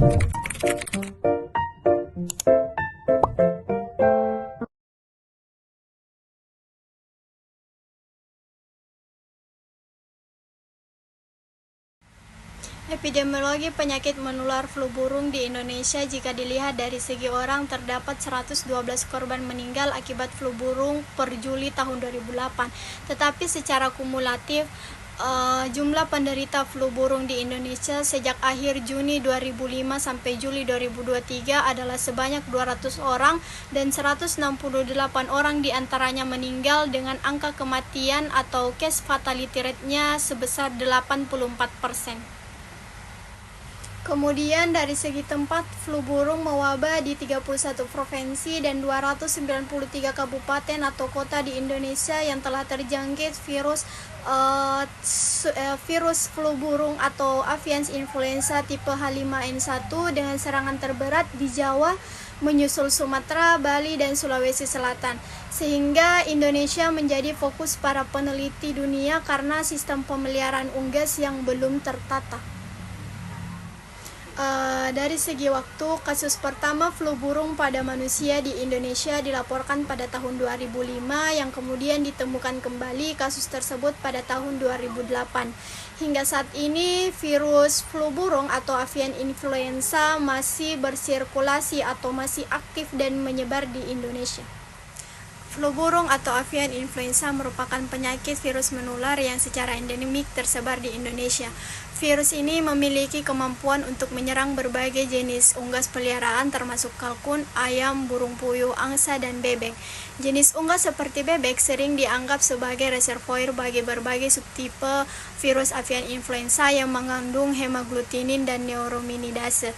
Epidemiologi penyakit menular flu burung di Indonesia. Jika dilihat dari segi orang, terdapat 112 korban meninggal akibat flu burung per Juli tahun 2008. Tetapi secara kumulatif, jumlah penderita flu burung di Indonesia sejak akhir Juni 2005 sampai Juli 2023 adalah sebanyak 200 orang dan 168 orang diantaranya meninggal dengan angka kematian atau case fatality rate-nya sebesar 84%. Kemudian dari segi tempat, flu burung mewabah di 31 provinsi dan 293 kabupaten atau kota di Indonesia yang telah terjangkit virus flu burung atau avian influenza tipe H5N1 dengan serangan terberat di Jawa, menyusul Sumatera, Bali, dan Sulawesi Selatan. Sehingga Indonesia menjadi fokus para peneliti dunia karena sistem pemeliharaan unggas yang belum tertata. Dari segi waktu, kasus pertama flu burung pada manusia di Indonesia dilaporkan pada tahun 2005 yang kemudian ditemukan kembali kasus tersebut pada tahun 2008. Hingga saat ini, virus flu burung atau avian influenza masih bersirkulasi atau masih aktif dan menyebar di Indonesia. Flu burung atau avian influenza merupakan penyakit virus menular yang secara endemik tersebar di Indonesia. Virus ini memiliki kemampuan untuk menyerang berbagai jenis unggas peliharaan termasuk kalkun, ayam, burung puyuh, angsa, dan bebek. Jenis unggas seperti bebek sering dianggap sebagai reservoir bagi berbagai subtipe virus avian influenza yang mengandung hemaglutinin dan neuraminidase.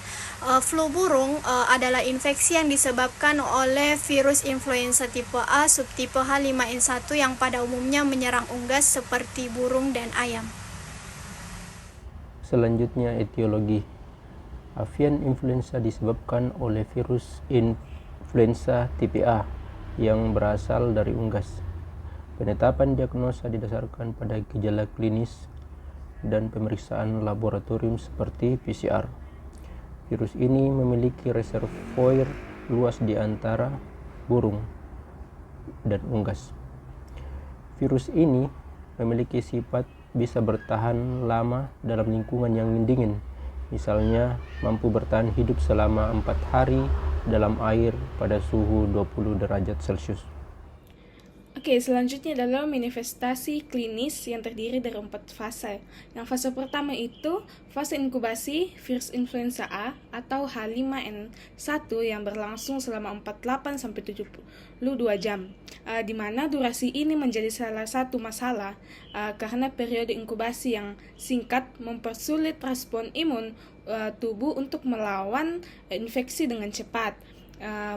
Flu burung adalah infeksi yang disebabkan oleh virus influenza tipe A subtipe H5N1 yang pada umumnya menyerang unggas seperti burung dan ayam. Selanjutnya, etiologi. Avian influenza disebabkan oleh virus influenza tipe A yang berasal dari unggas. Penetapan diagnosa didasarkan pada gejala klinis dan pemeriksaan laboratorium seperti PCR. Virus ini memiliki reservoir luas di antara burung dan unggas. Virus ini memiliki sifat bisa bertahan lama dalam lingkungan yang dingin, misalnya mampu bertahan hidup selama 4 hari dalam air pada suhu 20 derajat Celcius. Oke, selanjutnya adalah manifestasi klinis yang terdiri dari 4 fase. Yang fase pertama itu fase inkubasi virus influenza A atau H5N1 yang berlangsung selama 48-72 jam. Di mana durasi ini menjadi salah satu masalah karena periode inkubasi yang singkat mempersulit respon imun tubuh untuk melawan infeksi dengan cepat.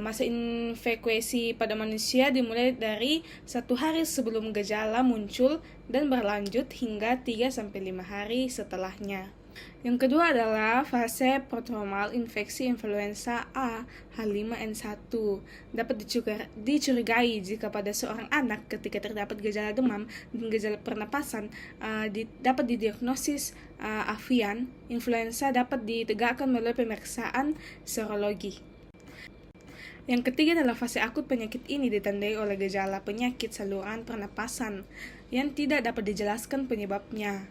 Masa infekuasi pada manusia dimulai dari 1 hari sebelum gejala muncul dan berlanjut hingga 3-5 hari setelahnya. Yang kedua adalah fase prodromal infeksi influenza A H5N1. Dapat dicurigai jika pada seorang anak ketika terdapat gejala demam dan gejala pernapasan dapat didiagnosis avian influenza dapat ditegakkan melalui pemeriksaan serologi. Yang ketiga adalah fase akut. Penyakit ini ditandai oleh gejala penyakit saluran pernapasan yang tidak dapat dijelaskan penyebabnya,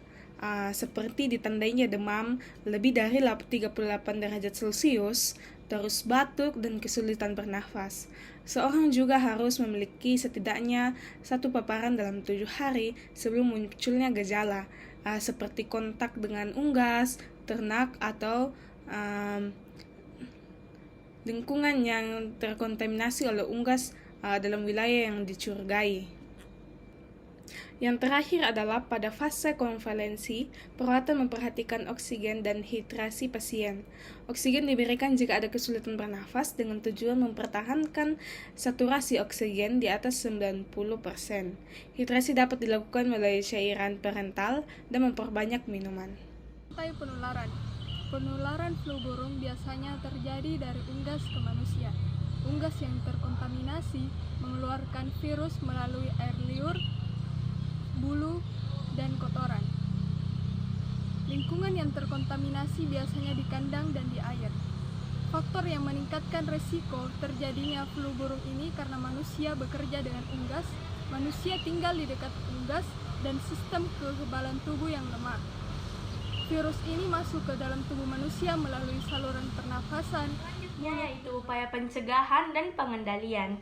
seperti ditandainya demam lebih dari 38 derajat Celcius, terus batuk dan kesulitan bernafas. Seorang juga harus memiliki setidaknya 1 paparan dalam 7 hari sebelum munculnya gejala, seperti kontak dengan unggas, ternak, atau lingkungan yang terkontaminasi oleh unggas dalam wilayah yang dicurigai. Yang terakhir adalah pada fase konvalensi, perawatan memperhatikan oksigen dan hidrasi pasien. Oksigen diberikan jika ada kesulitan bernafas dengan tujuan mempertahankan saturasi oksigen di atas 90%. Hidrasi dapat dilakukan melalui cairan parental dan memperbanyak minuman. Penularan flu burung biasanya terjadi dari unggas ke manusia. Unggas yang terkontaminasi mengeluarkan virus melalui air liur, bulu, dan kotoran. Lingkungan yang terkontaminasi biasanya di kandang dan di air. Faktor yang meningkatkan resiko terjadinya flu burung ini karena manusia bekerja dengan unggas, manusia tinggal di dekat unggas, dan sistem kekebalan tubuh yang lemah. Virus ini masuk ke dalam tubuh manusia melalui saluran pernafasan. Yaitu upaya pencegahan dan pengendalian.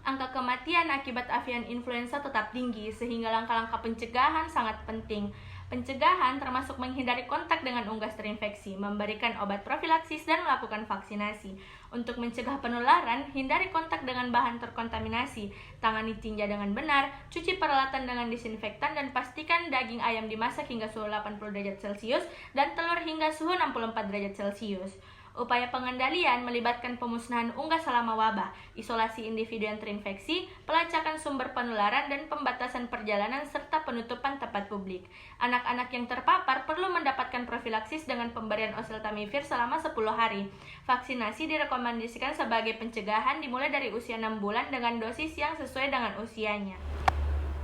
Angka kematian akibat avian influenza tetap tinggi, sehingga langkah-langkah pencegahan sangat penting. Pencegahan termasuk menghindari kontak dengan unggas terinfeksi, memberikan obat profilaksis, dan melakukan vaksinasi. Untuk mencegah penularan, hindari kontak dengan bahan terkontaminasi, tangani tinja dengan benar, cuci peralatan dengan disinfektan, dan pastikan daging ayam dimasak hingga suhu 80 derajat Celcius dan telur hingga suhu 64 derajat Celcius. Upaya pengendalian melibatkan pemusnahan unggas selama wabah, isolasi individu yang terinfeksi, pelacakan sumber penularan, dan pembatasan perjalanan serta penutupan tempat publik. Anak-anak yang terpapar perlu mendapatkan profilaksis dengan pemberian oseltamivir selama 10 hari. Vaksinasi direkomendasikan sebagai pencegahan dimulai dari usia 6 bulan dengan dosis yang sesuai dengan usianya.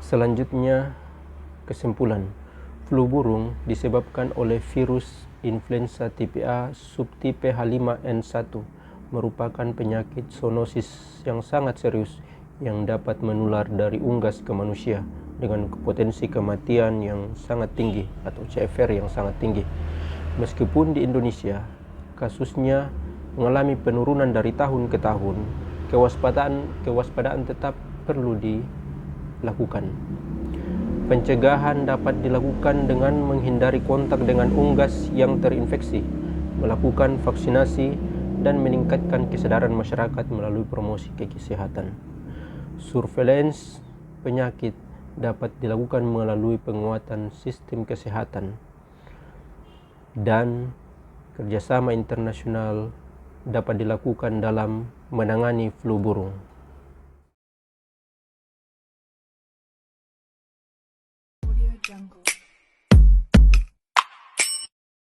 Selanjutnya, kesimpulan. Flu burung disebabkan oleh virus influenza tipe A subtipe H5N1 merupakan penyakit zoonosis yang sangat serius yang dapat menular dari unggas ke manusia dengan potensi kematian yang sangat tinggi atau CFR yang sangat tinggi. Meskipun di Indonesia kasusnya mengalami penurunan dari tahun ke tahun, kewaspadaan tetap perlu dilakukan. Pencegahan dapat dilakukan dengan menghindari kontak dengan unggas yang terinfeksi, melakukan vaksinasi, dan meningkatkan kesadaran masyarakat melalui promosi kesehatan. Surveillance penyakit dapat dilakukan melalui penguatan sistem kesehatan, dan kerjasama internasional dapat dilakukan dalam menangani flu burung. Jungle.